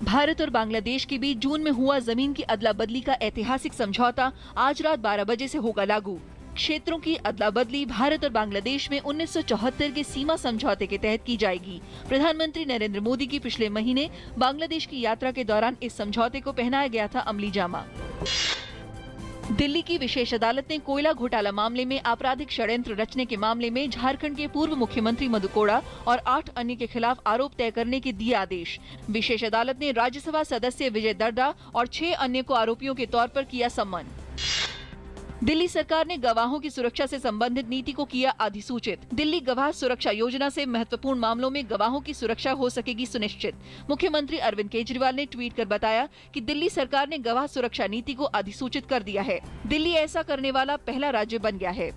भारत और बांग्लादेश के बीच जून में हुआ जमीन की अदला बदली का ऐतिहासिक समझौता आज रात 12 बजे से होगा लागू। क्षेत्रों की अदला बदली भारत और बांग्लादेश में 1974 के सीमा समझौते के तहत की जाएगी। प्रधानमंत्री नरेंद्र मोदी की पिछले महीने बांग्लादेश की यात्रा के दौरान इस समझौते को पहनाया गया था अमली जामा। दिल्ली की विशेष अदालत ने कोयला घोटाला मामले में आपराधिक षड्यंत्र रचने के मामले में झारखंड के पूर्व मुख्यमंत्री मधु कोड़ा और 8 अन्य के खिलाफ आरोप तय करने के दिए आदेश। विशेष अदालत ने राज्यसभा सदस्य विजय दर्डा और 6 अन्य को आरोपियों के तौर पर किया सम्मन। दिल्ली सरकार ने गवाहों की सुरक्षा से संबंधित नीति को किया अधिसूचित। दिल्ली गवाह सुरक्षा योजना से महत्वपूर्ण मामलों में गवाहों की सुरक्षा हो सकेगी सुनिश्चित। मुख्यमंत्री अरविंद केजरीवाल ने ट्वीट कर बताया कि दिल्ली सरकार ने गवाह सुरक्षा नीति को अधिसूचित कर दिया है। दिल्ली ऐसा करने वाला पहला राज्य बन गया है।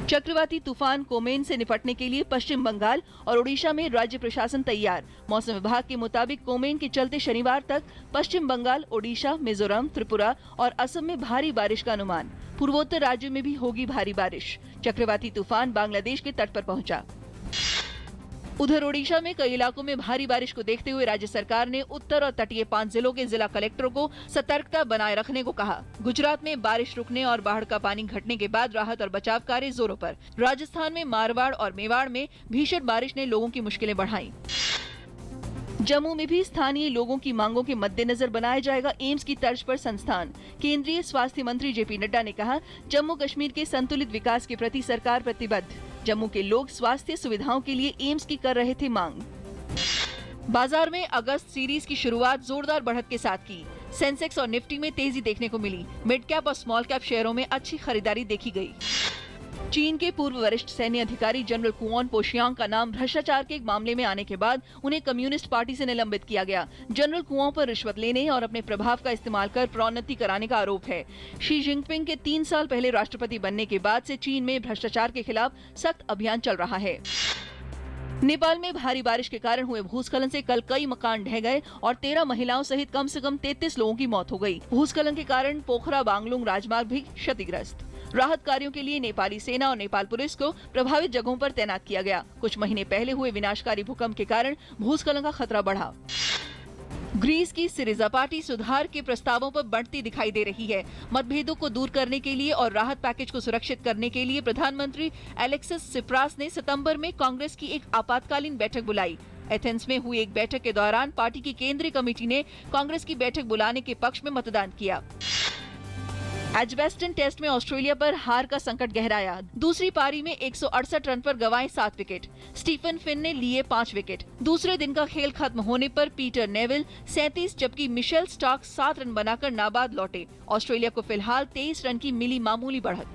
चक्रवाती तूफान कोमेन से निपटने के लिए पश्चिम बंगाल और ओडिशा में राज्य प्रशासन तैयार। मौसम विभाग के मुताबिक कोमेन के चलते शनिवार तक पश्चिम बंगाल, ओडिशा, मिजोरम, त्रिपुरा और असम में भारी बारिश का अनुमान। पूर्वोत्तर राज्यों में भी होगी भारी बारिश। चक्रवाती तूफान बांग्लादेश के तट पर पहुंचा। उधर ओडिशा में कई इलाकों में भारी बारिश को देखते हुए राज्य सरकार ने उत्तर और तटीय 5 जिलों के जिला कलेक्टरों को सतर्कता बनाए रखने को कहा। गुजरात में बारिश रुकने और बाढ़ का पानी घटने के बाद राहत और बचाव कार्य जोरों पर। राजस्थान में मारवाड़ और मेवाड़ में भीषण बारिश ने लोगों की मुश्किलें बढ़ाई। जम्मू में भी स्थानीय लोगों की मांगों के मद्देनजर बनाया जाएगा एम्स की तर्ज पर संस्थान। केंद्रीय स्वास्थ्य मंत्री जेपी नड्डा ने कहा, जम्मू कश्मीर के संतुलित विकास के प्रति सरकार प्रतिबद्ध। जम्मू के लोग स्वास्थ्य सुविधाओं के लिए एम्स की कर रहे थे मांग। बाजार में अगस्त सीरीज की शुरुआत जोरदार बढ़त के साथ की। सेंसेक्स और निफ्टी में तेजी देखने को मिली। मिड कैप और स्मॉल कैप शेयरों में अच्छी खरीदारी देखी गई। चीन के पूर्व वरिष्ठ सैन्य अधिकारी जनरल कुआन पोशियांग का नाम भ्रष्टाचार के एक मामले में आने के बाद उन्हें कम्युनिस्ट पार्टी से निलंबित किया गया। जनरल कुआन पर रिश्वत लेने और अपने प्रभाव का इस्तेमाल कर प्रोन्नति कराने का आरोप है। शी जिनपिंग के 3 साल पहले राष्ट्रपति बनने के बाद से चीन में भ्रष्टाचार के खिलाफ सख्त अभियान चल रहा है। नेपाल में भारी बारिश के कारण हुए भूस्खलन से कल कई मकान ढह गए और 13 महिलाओं सहित कम से कम 33 लोगों की मौत हो गई। भूस्खलन के कारण पोखरा बांगलुंग राजमार्ग भी क्षतिग्रस्त। राहत कार्यों के लिए नेपाली सेना और नेपाल पुलिस को प्रभावित जगहों पर तैनात किया गया। कुछ महीने पहले हुए विनाशकारी भूकंप के कारण भूस्खलन का खतरा बढ़ा। ग्रीस की सिरिजा पार्टी सुधार के प्रस्तावों पर बढ़ती दिखाई दे रही है। मतभेदों को दूर करने के लिए और राहत पैकेज को सुरक्षित करने के लिए प्रधानमंत्री एलेक्सिस सिप्रास ने सितंबर में कांग्रेस की एक आपातकालीन बैठक बुलाई। एथेंस में हुई एक बैठक के दौरान पार्टी की केंद्रीय कमेटी ने कांग्रेस की बैठक बुलाने के पक्ष में मतदान किया। एजबेस्टन टेस्ट में ऑस्ट्रेलिया पर हार का संकट गहराया। दूसरी पारी में 168 रन पर गंवाए 7 विकेट। स्टीफन फिन ने लिए 5 विकेट। दूसरे दिन का खेल खत्म होने पर पीटर नेविल 37 जबकि मिशेल स्टार्क 7 रन बनाकर नाबाद लौटे। ऑस्ट्रेलिया को फिलहाल 23 रन की मिली मामूली बढ़त।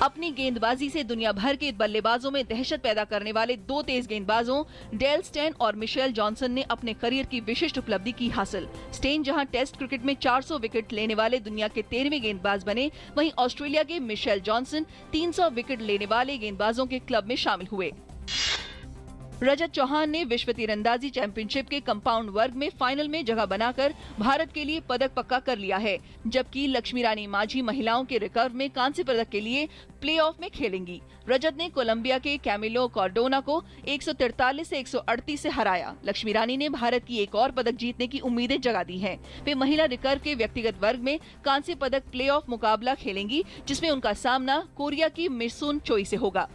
अपनी गेंदबाजी से दुनिया भर के बल्लेबाजों में दहशत पैदा करने वाले 2 तेज गेंदबाजों डेल स्टेन और मिशेल जॉनसन ने अपने करियर की विशिष्ट उपलब्धि की हासिल। स्टेन जहां टेस्ट क्रिकेट में 400 विकेट लेने वाले दुनिया के 13वें गेंदबाज बने, वहीं ऑस्ट्रेलिया के मिशेल जॉनसन 300 विकेट लेने वाले गेंदबाजों के क्लब में शामिल हुए। रजत चौहान ने विश्व तीरंदाजी चैंपियनशिप के कंपाउंड वर्ग में फाइनल में जगह बनाकर भारत के लिए पदक पक्का कर लिया है, जबकि लक्ष्मी रानी माझी महिलाओं के रिकर्व में कांस्य पदक के लिए प्लेऑफ में खेलेंगी। रजत ने कोलंबिया के कैमिलो कार्डोना को 143 से 138 से हराया। लक्ष्मी रानी ने भारत की एक और पदक जीतने की उम्मीदें जगा दी हैं। वे महिला रिकर्व के व्यक्तिगत वर्ग में कांस्य पदक प्लेऑफ मुकाबला खेलेंगी, जिसमें उनका सामना कोरिया की मिसुन चोई से होगा।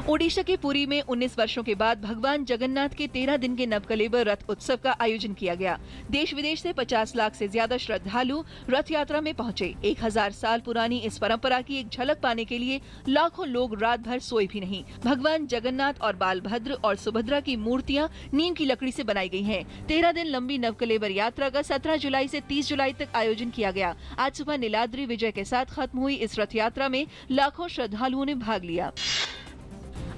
ओडिशा के पुरी में 19 वर्षों के बाद भगवान जगन्नाथ के 13 दिन के नवकलेबर रथ उत्सव का आयोजन किया गया। देश विदेश से 50 लाख से ज्यादा श्रद्धालु रथ यात्रा में पहुंचे। 1000 साल पुरानी इस परंपरा की एक झलक पाने के लिए लाखों लोग रात भर सोए भी नहीं। भगवान जगन्नाथ और बालभद्र और सुभद्रा की मूर्तियां नीम की लकड़ी से बनाई गई हैं। 13 दिन लंबी नवकलेबर यात्रा का 17 जुलाई से 30 जुलाई तक आयोजन किया गया। आज सुबह नीलाद्री विजय के साथ खत्म हुई इस रथ यात्रा में लाखों श्रद्धालुओं ने भाग लिया।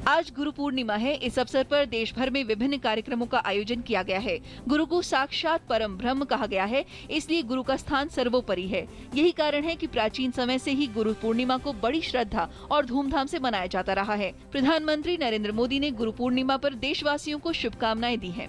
आज गुरु पूर्णिमा है। इस अवसर पर देश भर में विभिन्न कार्यक्रमों का आयोजन किया गया है। गुरु को साक्षात परम ब्रह्म कहा गया है, इसलिए गुरु का स्थान सर्वोपरि है। यही कारण है कि प्राचीन समय से ही गुरु पूर्णिमा को बड़ी श्रद्धा और धूमधाम से मनाया जाता रहा है। प्रधानमंत्री नरेंद्र मोदी ने गुरु पूर्णिमा पर देशवासियों को शुभकामनाएं दी हैं।